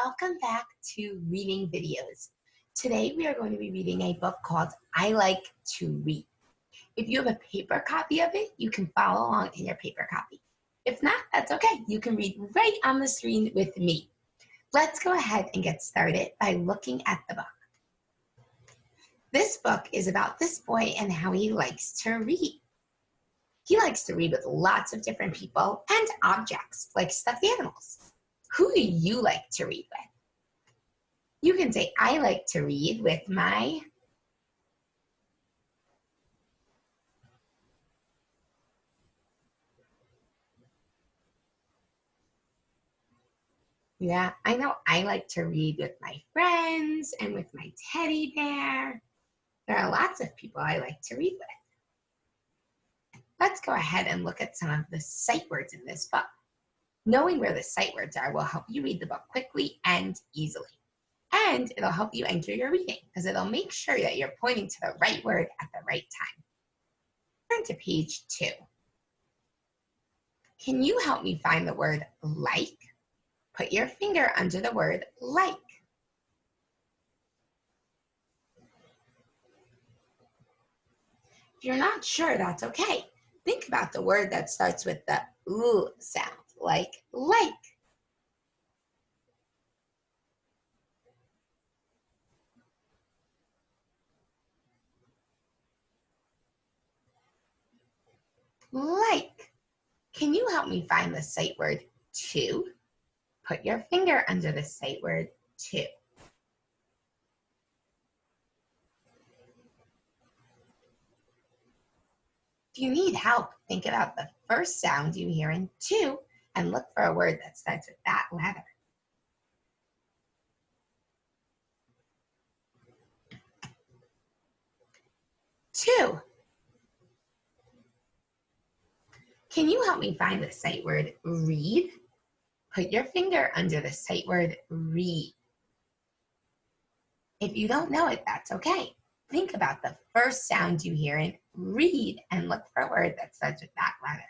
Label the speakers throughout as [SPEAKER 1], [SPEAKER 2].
[SPEAKER 1] welcome back to Reading Videos. Today we are going to be reading a book called I Like to Read. If you have a paper copy of it, you can follow along in your paper copy. If not, that's okay. You can read right on the screen with me. Let's go ahead and get started by looking at the book. This book is about this boy and how he likes to read. He likes to read with lots of different people and objects like stuffed animals. Who do you like to read with? You can say, I like to read with my Yeah, I know I like to read with my friends and with my teddy bear. There are lots of people I like to read with. Let's go ahead and look at some of the sight words in this book. Knowing where the sight words are will help you read the book quickly and easily. And it'll help you enter your reading because it'll make sure that you're pointing to the right word at the right time. Turn to page 2. Can you help me find the word like? Put your finger under the word like. If you're not sure, that's okay. Think about the word that starts with the ooh sound, like like. Like. Can you help me find the sight word to? Put your finger under the sight word to. If you need help, think about the first sound you hear in to and look for a word that starts with that letter. To. Can you help me find the sight word read? Put your finger under the sight word read. If you don't know it, that's okay. Think about the first sound you hear in read and look for a word that starts with that letter.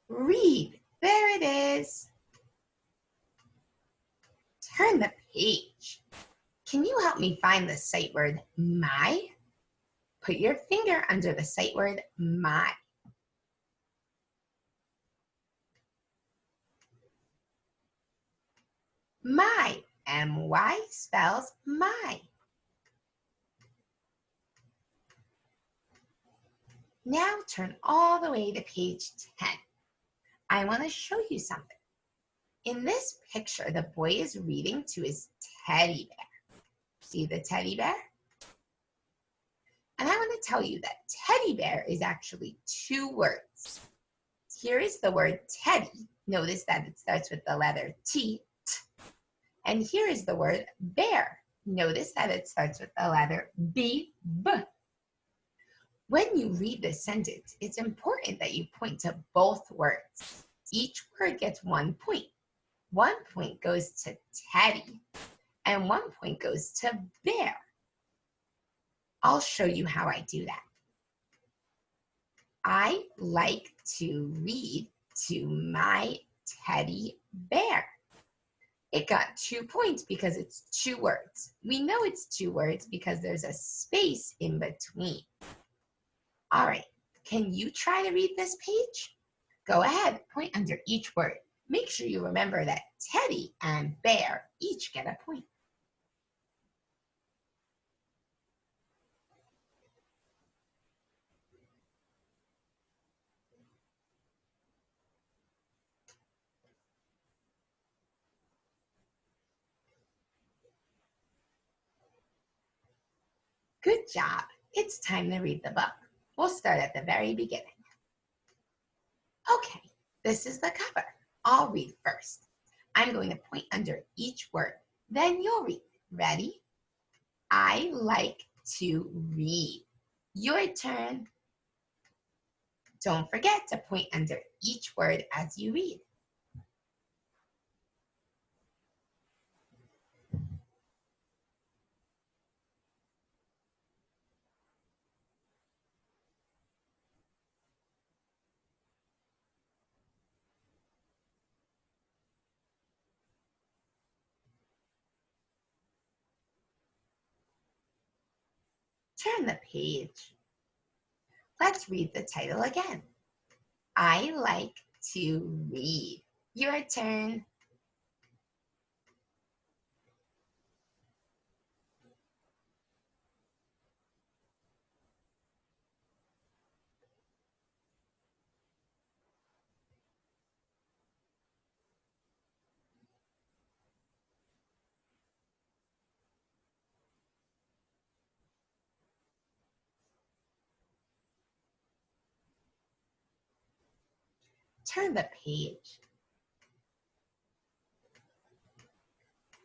[SPEAKER 1] Read. There it is. Turn the page. Can you help me find the sight word my? Put your finger under the sight word my. My. M-Y spells my. Now turn all the way to page 10. I want to show you something. In this picture, the boy is reading to his teddy bear. See the teddy bear? And I want to tell you that teddy bear is actually 2 words. Here is the word teddy. Notice that it starts with the letter T. And here is the word bear. Notice that it starts with the letter B. When you read this sentence, it's important that you point to both words. Each word gets 1 point. 1 point goes to teddy, and 1 point goes to bear. I'll show you how I do that. I like to read to my teddy bear. It got 2 points because it's 2 words. We know it's 2 words because there's a space in between. All right, can you try to read this page? Go ahead, point under each word. Make sure you remember that teddy and bear each get a point. Good job. It's time to read the book. We'll start at the very beginning. Okay, this is the cover. I'll read first. I'm going to point under each word. Then you'll read. Ready? I like to read. Your turn. Don't forget to point under each word as you read. Turn the page. Let's read the title again. I like to read. Your turn. Turn the page.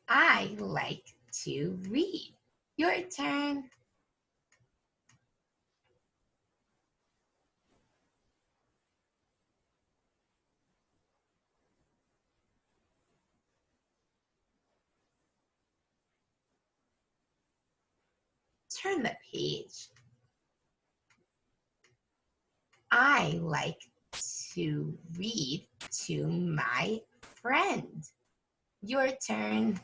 [SPEAKER 1] I like to read. Your turn. Turn the page. I like to read to my friend. Your turn.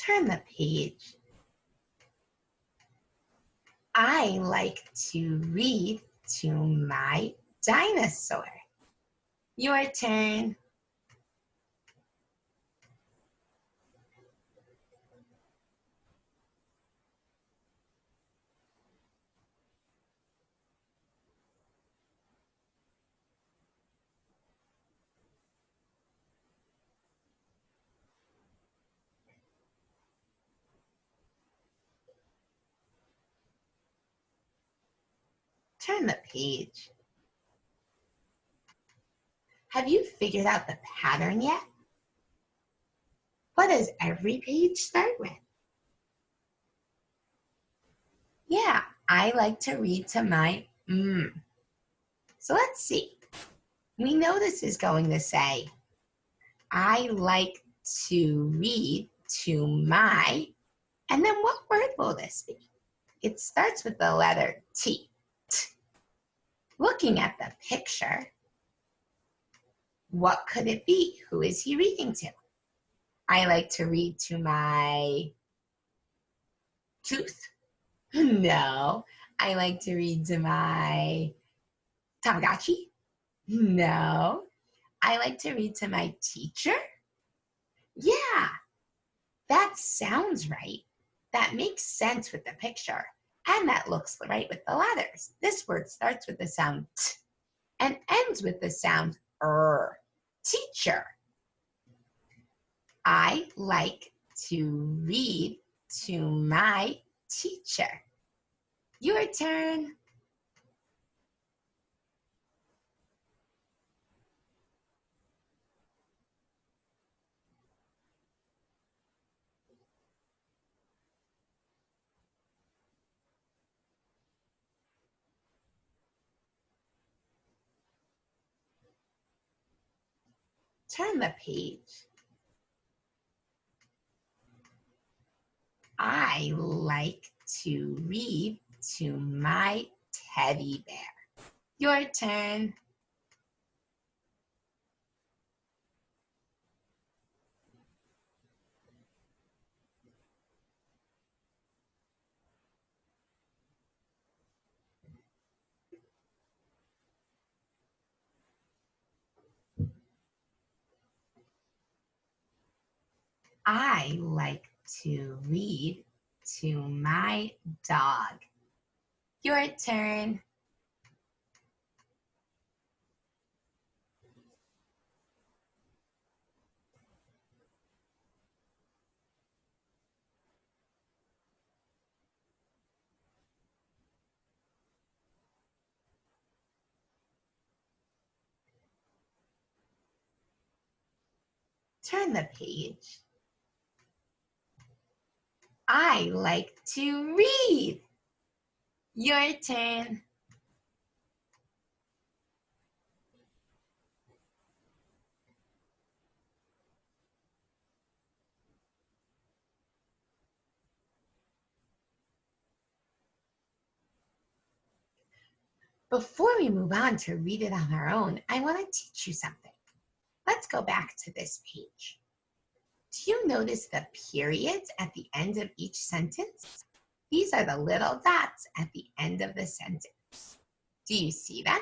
[SPEAKER 1] Turn the page. I like to read to my dinosaur. Your turn. Turn the page. Have you figured out the pattern yet? What does every page start with? Yeah, I like to read to my So let's see. We know this is going to say, I like to read to my, and then what word will this be? It starts with the letter T. Looking at the picture, what could it be? Who is he reading to? I like to read to my tooth. No. I like to read to my Tamagotchi. No. I like to read to my teacher. Yeah, that sounds right. That makes sense with the picture. And that looks right with the letters. This word starts with the sound t and ends with the sound er. Teacher. I like to read to my teacher. Your turn. Turn the page. I like to read to my teddy bear. Your turn. I like to read to my dog. Your turn. Turn the page. I like to read. Your turn. Before we move on to read it on our own, I want to teach you something. Let's go back to this page. Do you notice the periods at the end of each sentence? These are the little dots at the end of the sentence. Do you see them?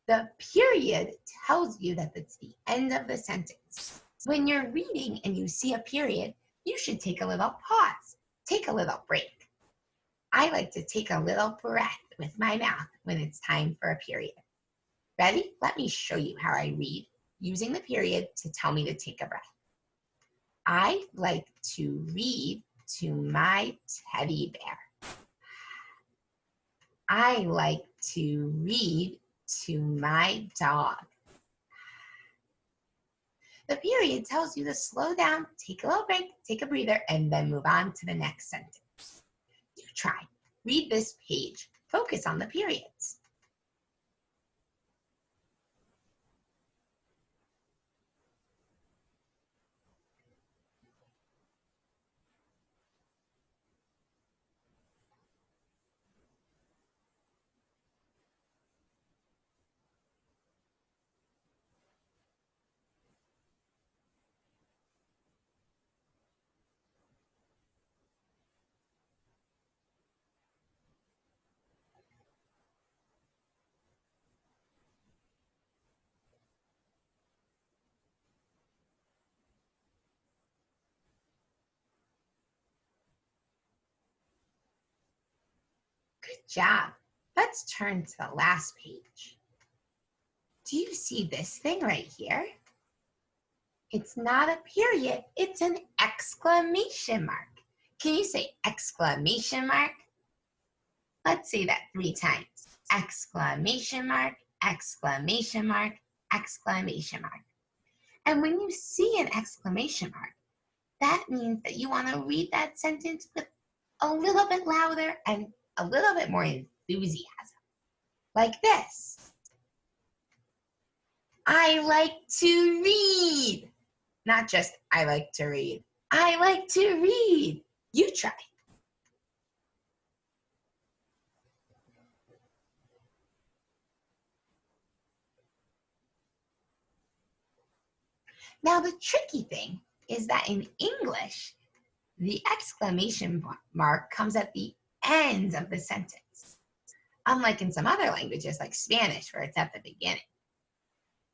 [SPEAKER 1] The period tells you that it's the end of the sentence. When you're reading and you see a period, you should take a little pause, take a little break. I like to take a little breath with my mouth when it's time for a period. Ready? Let me show you how I read using the period to tell me to take a breath. I like to read to my teddy bear. I like to read to my dog. The period tells you to slow down, take a little break, take a breather, and then move on to the next sentence. You try. Read this page. Focus on the periods. Good job. Let's turn to the last page. Do you see this thing right here? It's not a period, it's an exclamation mark. Can you say exclamation mark? Let's say that 3 times. Exclamation mark, exclamation mark, exclamation mark. And when you see an exclamation mark, that means that you want to read that sentence with a little bit louder and a little bit more enthusiasm. Like this. I like to read. Not just I like to read. I like to read. You try. Now the tricky thing is that in English, the exclamation mark comes at the end of the sentence, unlike in some other languages like Spanish where it's at the beginning.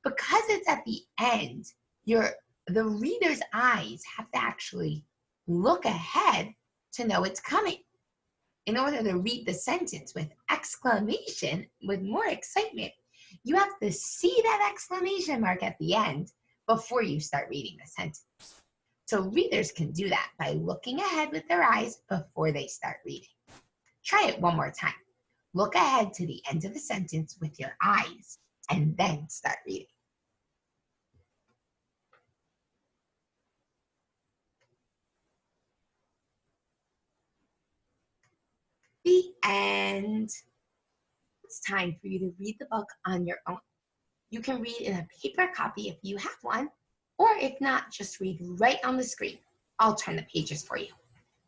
[SPEAKER 1] Because it's at the end, the reader's eyes have to actually look ahead to know it's coming. In order to read the sentence with exclamation, with more excitement, you have to see that exclamation mark at the end before you start reading the sentence. So readers can do that by looking ahead with their eyes before they start reading. Try it one more time. Look ahead to the end of the sentence with your eyes and then start reading. The end. It's time for you to read the book on your own. You can read in a paper copy if you have one, or if not, just read right on the screen. I'll turn the pages for you.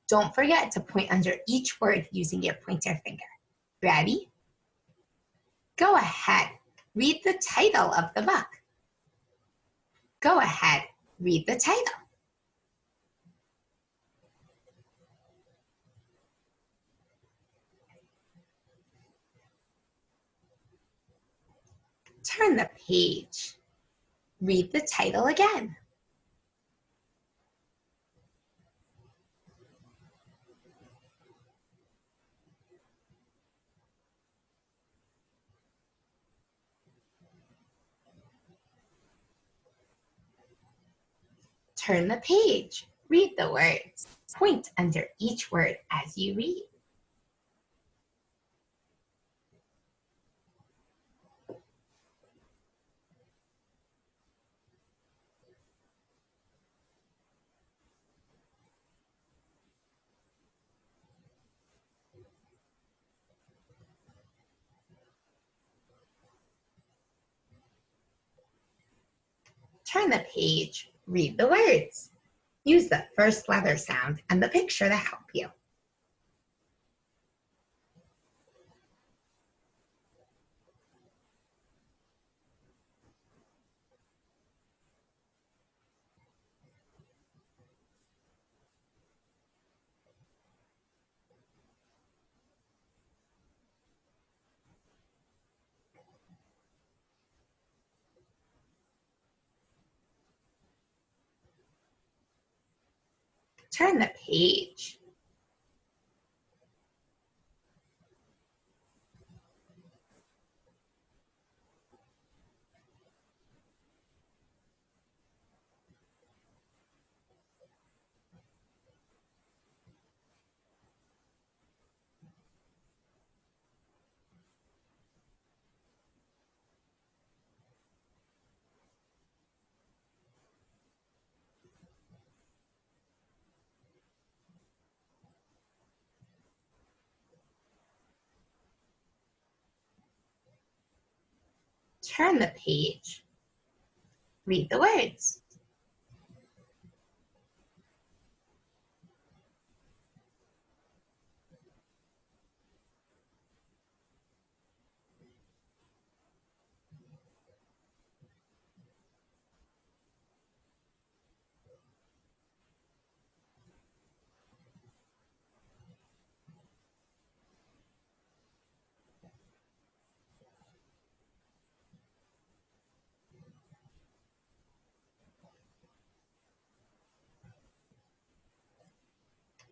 [SPEAKER 1] Don't forget to point under each word using your pointer finger. Ready? Go ahead. Read the title of the book. Go ahead. Read the title. Turn the page. Read the title again. Turn the page. Read the words. Point under each word as you read. Turn the page. Read the words. Use the first letter sound and the picture to help you. Turn the page. Turn the page. Read the words.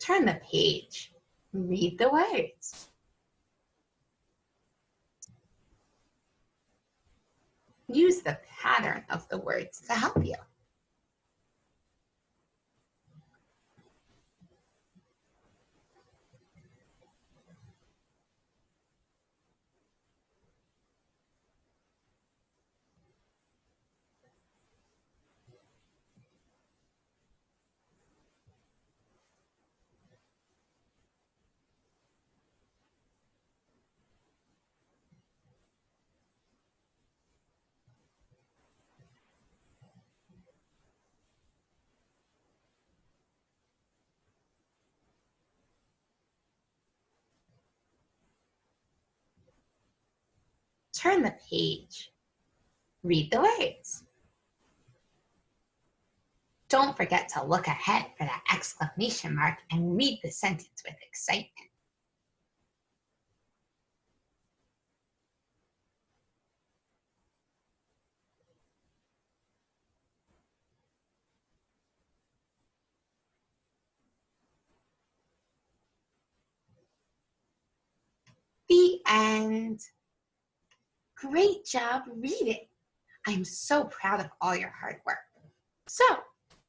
[SPEAKER 1] Turn the page. Read the words. Use the pattern of the words to help you. Turn the page. Read the words. Don't forget to look ahead for that exclamation mark and read the sentence with excitement. The end. Great job reading. I'm so proud of all your hard work. So,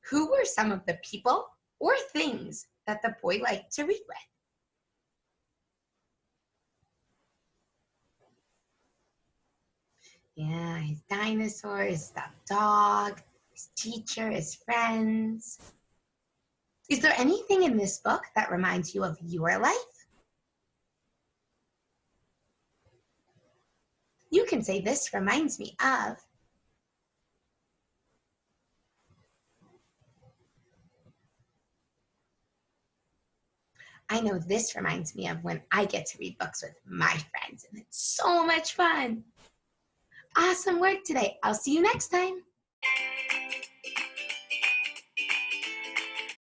[SPEAKER 1] who were some of the people or things that the boy liked to read with? Yeah, his dinosaur, his stuffed dog, his teacher, his friends. Is there anything in this book that reminds you of your life? You can say, "This reminds me of." I know this reminds me of when I get to read books with my friends, and it's so much fun. Awesome work today. I'll see you next time.